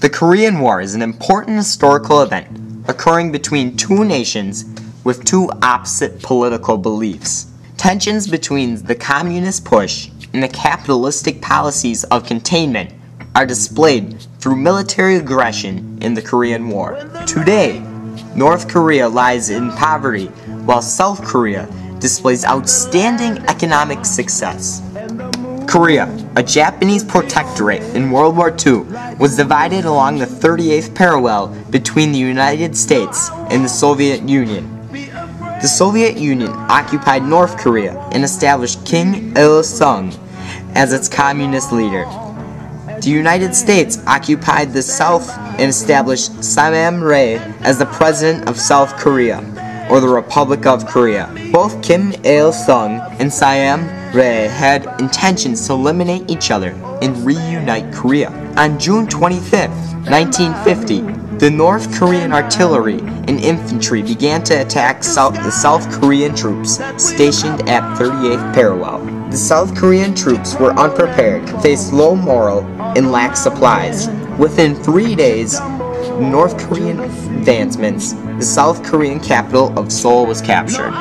The Korean War is an important historical event occurring between two nations with two opposite political beliefs. Tensions between the communist push and the capitalistic policies of containment are displayed through military aggression in the Korean War. Today, North Korea lies in poverty while South Korea displays outstanding economic success. Korea, a Japanese protectorate in World War II, was divided along the 38th parallel between the United States and the Soviet Union. The Soviet Union occupied North Korea and established Kim Il-sung as its communist leader. The United States occupied the South and established Sam-rae as the president of South Korea, or the Republic of Korea. Both Kim Il-sung and Sam-rae had intentions to eliminate each other and reunite Korea. On June 25, 1950, the North Korean artillery and infantry began to attack the South Korean troops stationed at 38th parallel. The South Korean troops were unprepared, faced low morale, and lacked supplies. Within 3 days, North Korean advancements, the South Korean capital of Seoul was captured.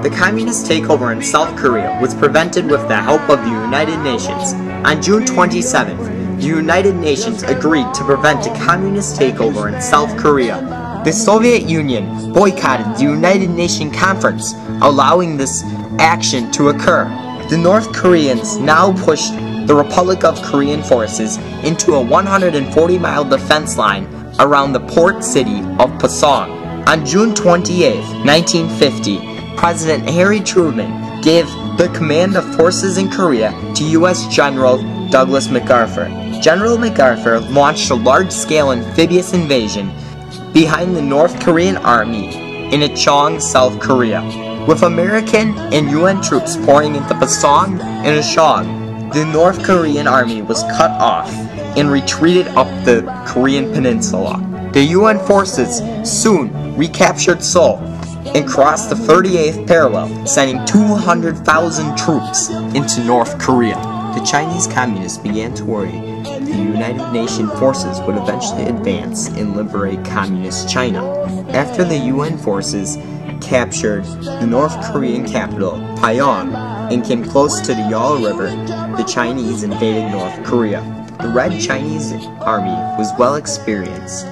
The communist takeover in South Korea was prevented with the help of the United Nations. On June 27th, the United Nations agreed to prevent a communist takeover in South Korea. The Soviet Union boycotted the United Nations Conference, allowing this action to occur. The North Koreans now pushed the Republic of Korean forces into a 140-mile defense line around the port city of Pasong. On June 28, 1950, President Harry Truman gave the command of forces in Korea to U.S. General Douglas MacArthur. General MacArthur launched a large-scale amphibious invasion behind the North Korean army in Incheon, South Korea. With American and UN troops pouring into Pasong and Incheon, the North Korean army was cut off and retreated up the Korean peninsula. The UN forces soon recaptured Seoul and crossed the 38th parallel, sending 200,000 troops into North Korea. The Chinese communists began to worry the United Nations forces would eventually advance and liberate communist China. After the UN forces captured the North Korean capital, Pyongyang, and came close to the Yalu River, the Chinese invaded North Korea. The Red Chinese Army was well experienced.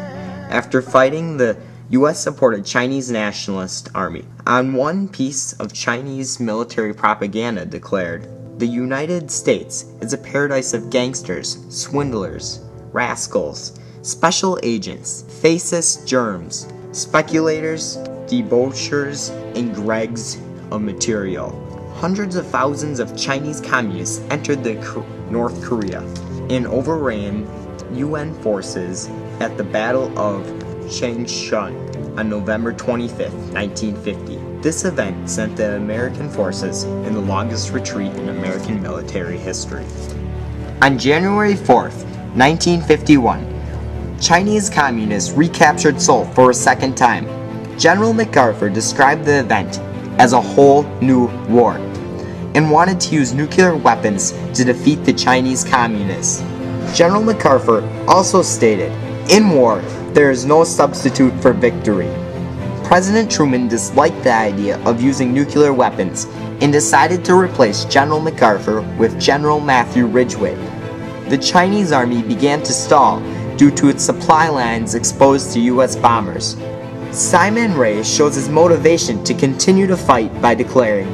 After fighting the U.S.-supported Chinese Nationalist Army, on one piece of Chinese military propaganda declared, "The United States is a paradise of gangsters, swindlers, rascals, special agents, fascist germs, speculators, debauchers, and dregs of material." Hundreds of thousands of Chinese communists entered North Korea and overran UN forces at the Battle of Changchun on November 25, 1950. This event sent the American forces in the longest retreat in American military history. On January 4, 1951, Chinese communists recaptured Seoul for a second time. General MacArthur described the event as a whole new war and wanted to use nuclear weapons to defeat the Chinese communists. General MacArthur also stated, "In war, there is no substitute for victory." President Truman disliked the idea of using nuclear weapons and decided to replace General MacArthur with General Matthew Ridgway. The Chinese army began to stall due to its supply lines exposed to U.S. bombers. Sam-rae shows his motivation to continue to fight by declaring,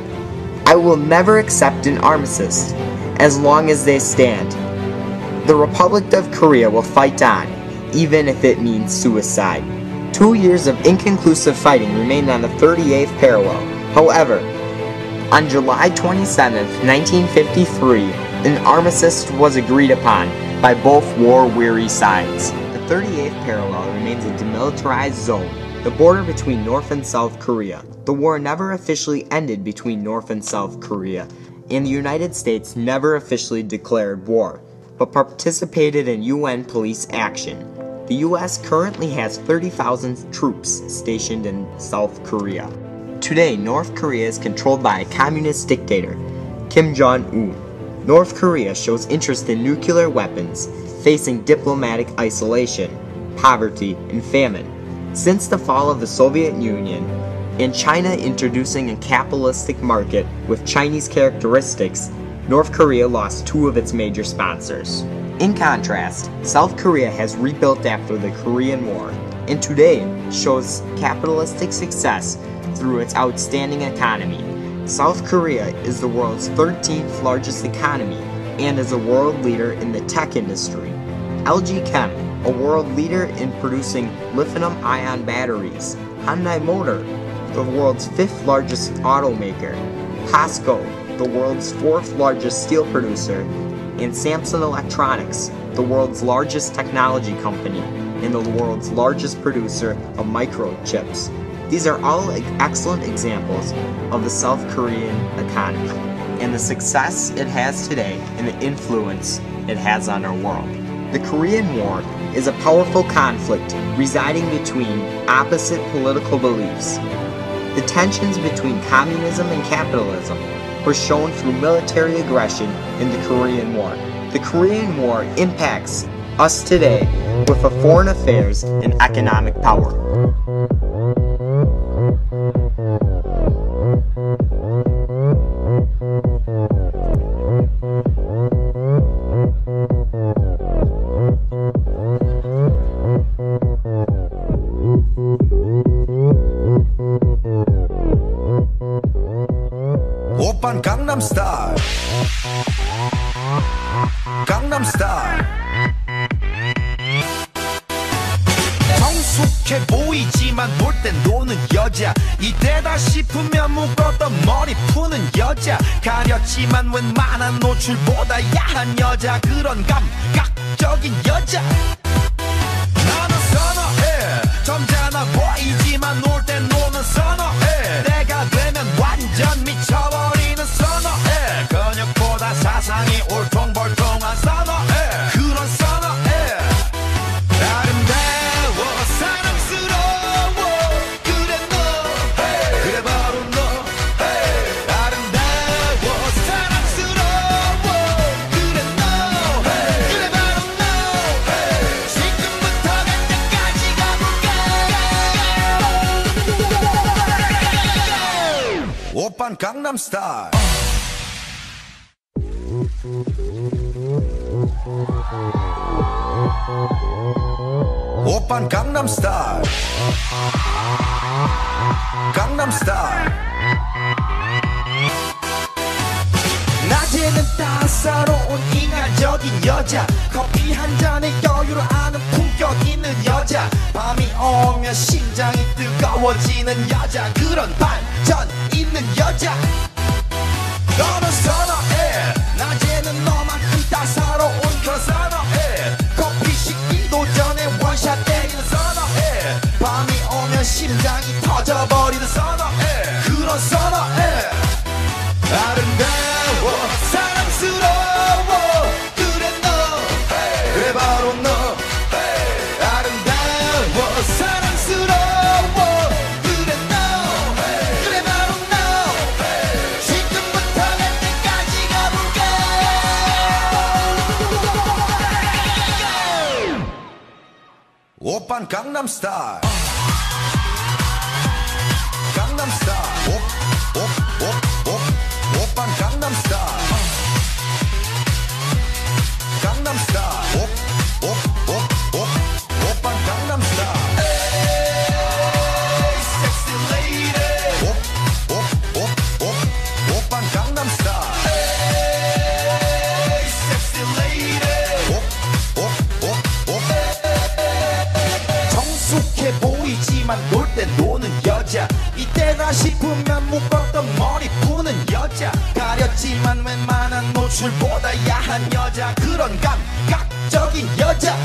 "I will never accept an armistice as long as they stand. The Republic of Korea will fight on, even if it means suicide." 2 years of inconclusive fighting remained on the 38th parallel. However, on July 27, 1953, an armistice was agreed upon by both war-weary sides. The 38th parallel remains a demilitarized zone, the border between North and South Korea. The war never officially ended between North and South Korea, and the United States never officially declared war, but participated in UN police action. The U.S. currently has 30,000 troops stationed in South Korea. Today, North Korea is controlled by a communist dictator, Kim Jong-un. North Korea shows interest in nuclear weapons, facing diplomatic isolation, poverty, and famine. Since the fall of the Soviet Union, and China introducing a capitalistic market with Chinese characteristics, North Korea lost two of its major sponsors. In contrast, South Korea has rebuilt after the Korean War, and today shows capitalistic success through its outstanding economy. South Korea is the world's 13th largest economy and is a world leader in the tech industry. LG Chem, a world leader in producing lithium-ion batteries. Hyundai Motor, the world's 5th largest automaker. POSCO, the world's 4th largest steel producer. And Samsung Electronics, the world's largest technology company and the world's largest producer of microchips. These are all excellent examples of the South Korean economy and the success it has today and the influence it has on our world. The Korean War is a powerful conflict residing between opposite political beliefs. The tensions between communism and capitalism were shown through military aggression in the Korean War. The Korean War impacts us today with a foreign affairs and economic power. 오빤 강남 스타일 강남 스타일 성숙해 보이지만 놀 땐 노는 여자 이때다 싶으면 묶었던 머리 푸는 여자 가렸지만 웬만한 노출보다 야한 여자 그런 감각적인 여자 나는 선호해 점잖아 보이지만 놀 땐 노는 선호해 내가 되면 완전 미쳐버리는 선호해 근육보다 사상이 울퉁불퉁한 선호해 그런 선호해 아름다워 사랑스러워 그래 너 그래 바로 너 아름다워 사랑스러워 그래 너 그래 바로 너 지금부터 갈 때까지 가볼까 오빤 강남 스타일 오빤 강남 스타일 강남 스타일 낮에는 따사로운 인간적인 여자 커피 한 잔에 여유를 아는 품격 있는 여자 밤이 오면 심장이 뜨거워지는 여자 그런 반전 있는 여자 너는 선호해 낮에는 너만큼 따사로운 그런 선호해 커피 식기도 전에 원샷 때리는 선호해 밤이 오면 심장이 터져버리는 선호해 그런 선호해 아름다워 사랑스러워 그래 너 그래 바로 너 아름다워 사랑스러워 그래 너 그래 바로 너 지금부터 갈 때까지 가볼까 오빤 강남 스타일 강남 스타일 오빤 강남 스타일 강남 스타일 오빤 강남 스타일 에이 섹시 레이디 오빤 강남 스타일 에이 섹시 레이디 성숙해 보이지만 놀 때 노는 여자 이때다 싶으면 묶었던 머리 푸는 여자 가렸지만 웬만한 노출보다 야한 여자 그런 감각적인 여자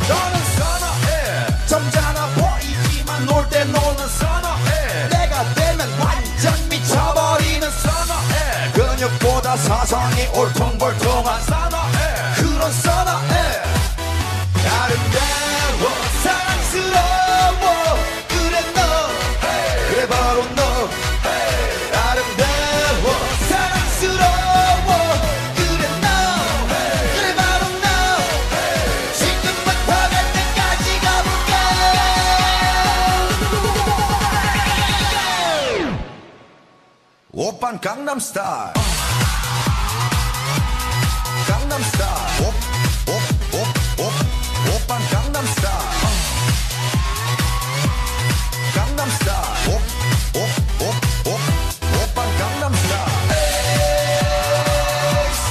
너는 선호해 점잖아 보이지만 놀 때 노는 선호해 내가 되면 완전 미쳐버리는 선호해 근육보다 사상이 울퉁불퉁한 선호해 그런 선호해 아름다워 사랑스러워 그래 너 그래 바로 너 아름다워 사랑스러워 오빤 강남스타일 강남스타일 오빤 강남스타일 강남스타일 오빤 강남스타일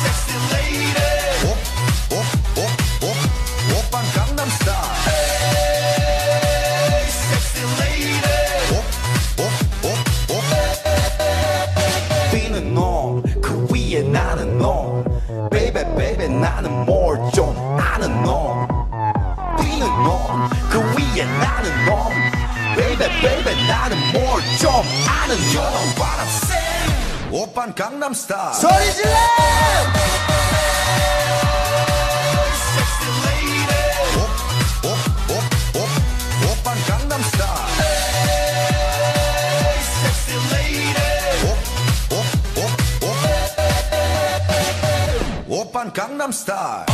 섹시 레이디 오빤 강남스타일 섹시 레이디 뛰는 놈그 위에 나는 놈 베이베 베이베 나는 뭘 좀 아는 놈 뛰는 놈그 위에 나는 놈 베이베 베이베 나는 뭘 좀 아는 놈 You know what I'm saying 오빤 강남스타일 소리 질러 섹시 레이디 오빤 강남스타일 섹시 레이디 오빤 강남스타일